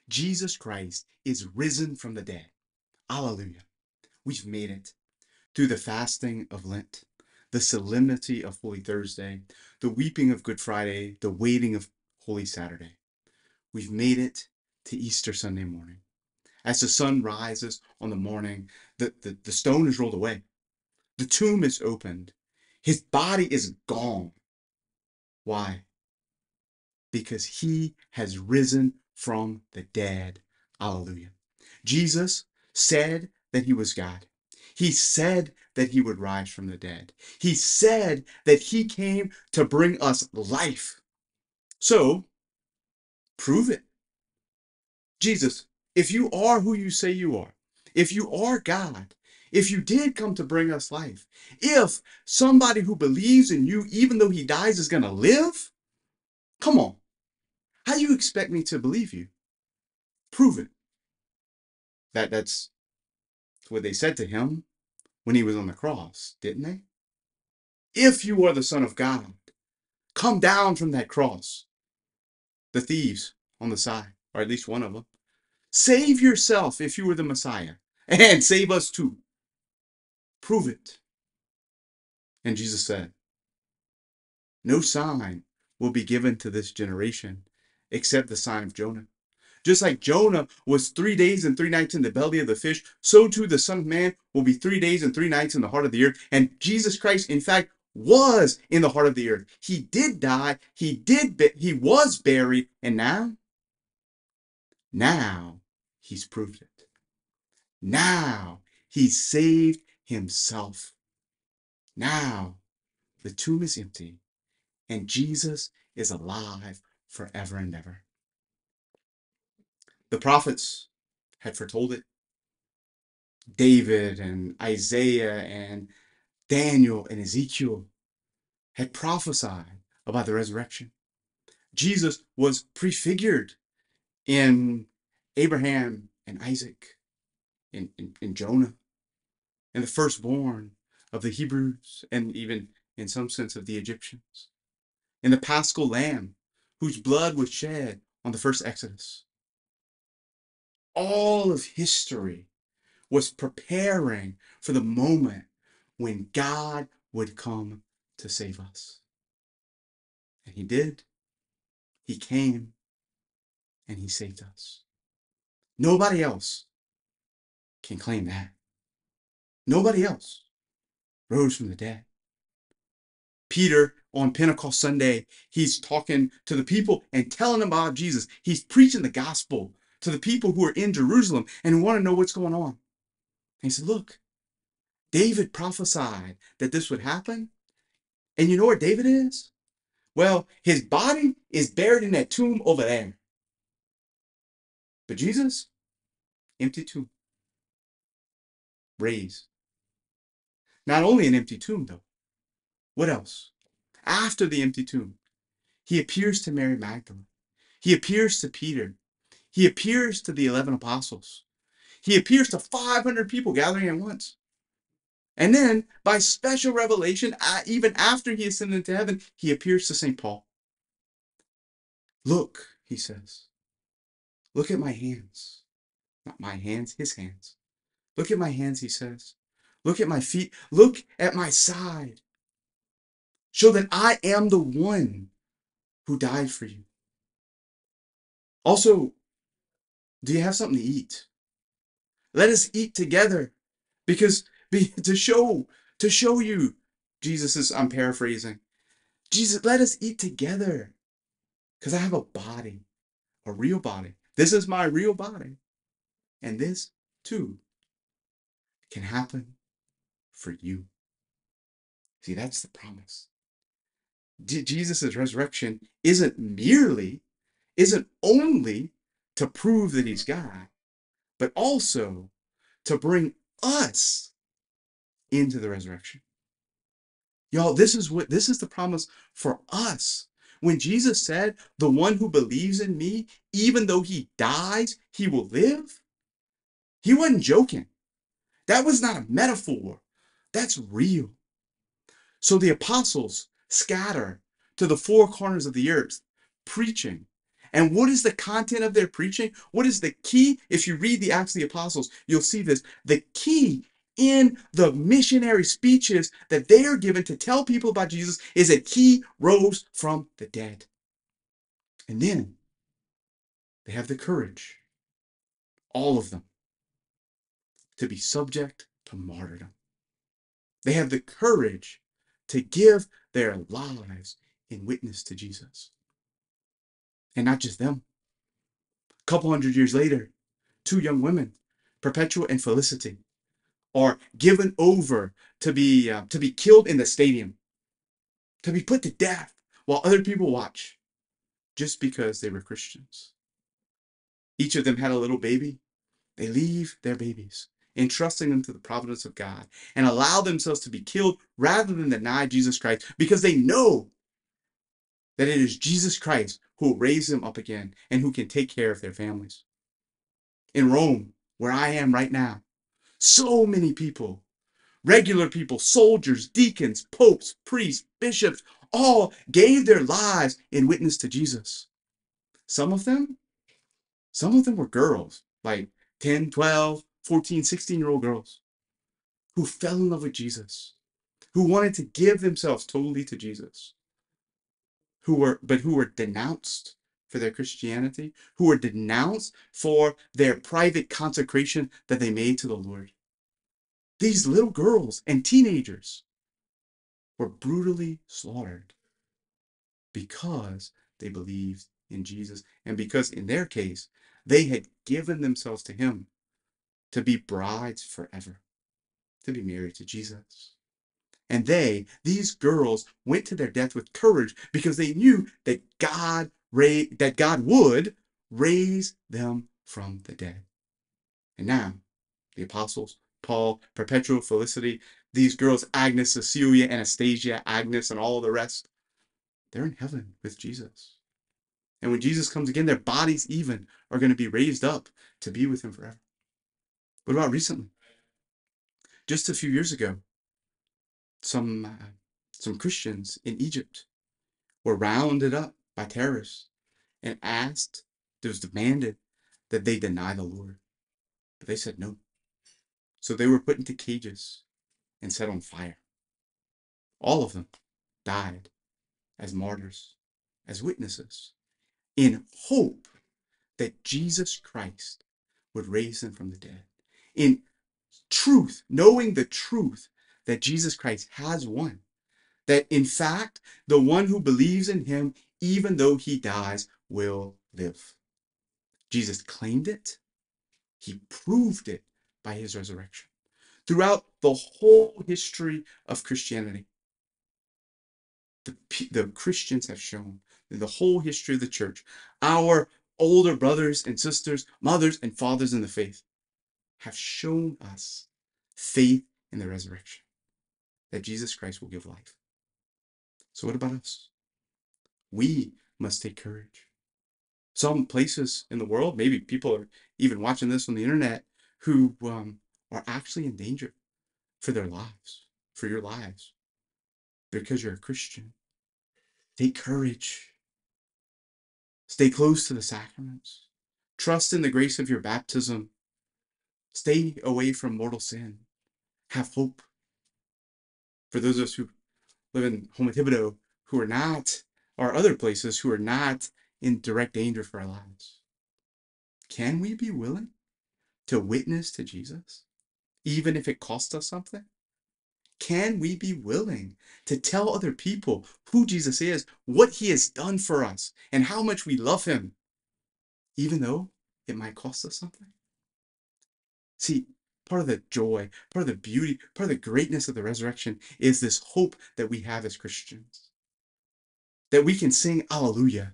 Jesus Christ is risen from the dead. Hallelujah. We've made it through the fasting of Lent, the solemnity of Holy Thursday, the weeping of Good Friday, the waiting of Holy Saturday. We've made it to Easter Sunday morning. As the sun rises on the morning, the stone is rolled away. The tomb is opened. His body is gone. Why? Because he has risen from the dead. Hallelujah. Jesus said that he was God. He said that he would rise from the dead. He said that he came to bring us life. So, prove it. Jesus, if you are who you say you are, if you are God, if you did come to bring us life, if somebody who believes in you, even though he dies, is going to live, come on. How do you expect me to believe you? Prove it. That's what they said to him when he was on the cross, didn't they? If you are the Son of God, come down from that cross. The thieves on the side, or at least one of them. Save yourself if you were the Messiah, and save us too. Prove it. And Jesus said, no sign will be given to this generation except the sign of Jonah. Just like Jonah was 3 days and 3 nights in the belly of the fish, so too the Son of Man will be 3 days and 3 nights in the heart of the earth. And Jesus Christ, in fact, was in the heart of the earth. He did die. He was buried. And now he's proved it. Now he saved himself. Now the tomb is empty and Jesus is alive forever and ever. The prophets had foretold it. David and Isaiah and Daniel and Ezekiel had prophesied about the resurrection. Jesus was prefigured in Abraham and Isaac, in Jonah, and the firstborn of the Hebrews, and even in some sense of the Egyptians, in the Paschal Lamb, whose blood was shed on the first Exodus. All of history was preparing for the moment when God would come to save us. And he did. He came and he saved us. Nobody else can claim that. Nobody else rose from the dead. Peter, on Pentecost Sunday, he's talking to the people and telling them about Jesus. He's preaching the gospel to the people who are in Jerusalem and want to know what's going on. And he said, look, David prophesied that this would happen. And you know where David is? Well, his body is buried in that tomb over there. But Jesus, empty tomb, raised. Not only an empty tomb, though. What else? After the empty tomb, he appears to Mary Magdalene. He appears to Peter. He appears to the 11 apostles. He appears to 500 people gathering at once. And then, by special revelation, even after he ascended into heaven, he appears to St. Paul. Look, he says. Look at my hands. Not my hands, his hands. Look at my hands, he says. Look at my feet. Look at my side. Show that I am the one who died for you. Also, do you have something to eat? Let us eat together. Because to show you, I'm paraphrasing. Jesus, let us eat together. Because I have a body, a real body. This is my real body. And this, too, can happen for you. See, that's the promise. Jesus' resurrection isn't only to prove that he's God, but also to bring us into the resurrection. Y'all, this is the promise for us. When Jesus said, the one who believes in me, even though he dies, he will live, he wasn't joking. That was not a metaphor. That's real. So the apostles scatter to the four corners of the earth, preaching And what is the content of their preaching? What is the key? If you read the Acts of the Apostles, you'll see this. The key in the missionary speeches that they are given to tell people about Jesus is that he rose from the dead. And then they have the courage, all of them, to be subject to martyrdom. They have the courage to give their lives in witness to Jesus. And not just them. A couple hundred years later, two young women, Perpetua and Felicity, are given over to be killed in the stadium, to be put to death while other people watch, just because they were Christians. Each of them had a little baby. They leave their babies, entrusting them to the providence of God, and allow themselves to be killed rather than deny Jesus Christ, because they know that it is Jesus Christ who will raise them up again and who can take care of their families. In Rome, where I am right now, so many people, regular people, soldiers, deacons, popes, priests, bishops, all gave their lives in witness to Jesus. Some of them were girls, like 10, 12, 14, 16-year-old girls who fell in love with Jesus, who wanted to give themselves totally to Jesus, who were denounced for their Christianity, who were denounced for their private consecration that they made to the Lord. These little girls and teenagers were brutally slaughtered because they believed in Jesus, and because in their case, they had given themselves to him to be brides forever, to be married to Jesus. And these girls, went to their death with courage because they knew that God would raise them from the dead. And now, the apostles, Paul, Perpetua, Felicity, these girls, Agnes, Cecilia, Anastasia, Agnes, and all the rest, they're in heaven with Jesus. And when Jesus comes again, their bodies even are going to be raised up to be with him forever. What about recently? Just a few years ago, some Christians in Egypt were rounded up by terrorists and it was demanded that they deny the Lord. But they said no. So they were put into cages and set on fire. All of them died as martyrs, as witnesses, in hope that Jesus Christ would raise them from the dead. In truth, knowing the truth that Jesus Christ has won. That in fact, the one who believes in him, even though he dies, will live. Jesus claimed it. He proved it by his resurrection. Throughout the whole history of Christianity, the Christians have shown, in the whole history of the church, our older brothers and sisters, mothers and fathers in the faith, have shown us faith in the resurrection, that Jesus Christ will give life. So what about us? We must take courage. Some places in the world, maybe people are even watching this on the internet, who are actually in danger for their lives, for your lives, because you're a Christian. Take courage. Stay close to the sacraments. Trust in the grace of your baptism. Stay away from mortal sin. Have hope. For those of us who live in Houma-Thibodaux, who are not, or other places who are not in direct danger for our lives, can we be willing to witness to Jesus, even if it costs us something? Can we be willing to tell other people who Jesus is, what he has done for us, and how much we love him, even though it might cost us something? See, part of the joy, part of the beauty, part of the greatness of the resurrection is this hope that we have as Christians. That we can sing Alleluia.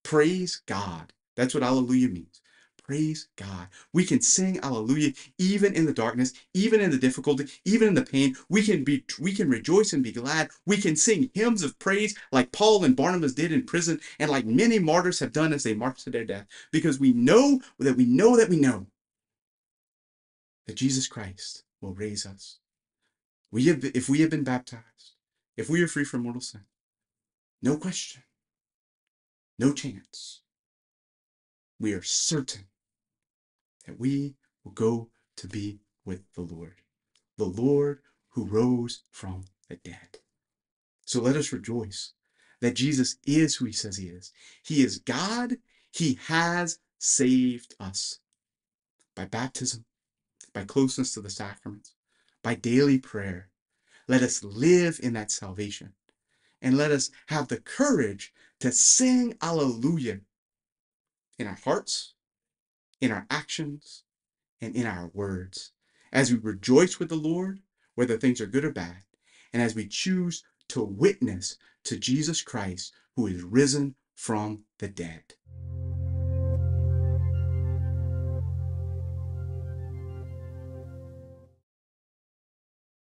Praise God. That's what Alleluia means. Praise God. We can sing Alleluia even in the darkness, even in the difficulty, even in the pain. We can rejoice and be glad. We can sing hymns of praise like Paul and Barnabas did in prison, and like many martyrs have done as they marched to their death, because we know that we know that we know that Jesus Christ will raise us. If we have been baptized, if we are free from mortal sin, no question, no chance we are certain that we will go to be with the Lord who rose from the dead. So let us rejoice that Jesus is who he says he is. He is God. He has saved us by baptism, by closeness to the sacraments, by daily prayer. Let us live in that salvation, and let us have the courage to sing Alleluia in our hearts, in our actions, and in our words, as we rejoice with the Lord, whether things are good or bad, and as we choose to witness to Jesus Christ, who is risen from the dead.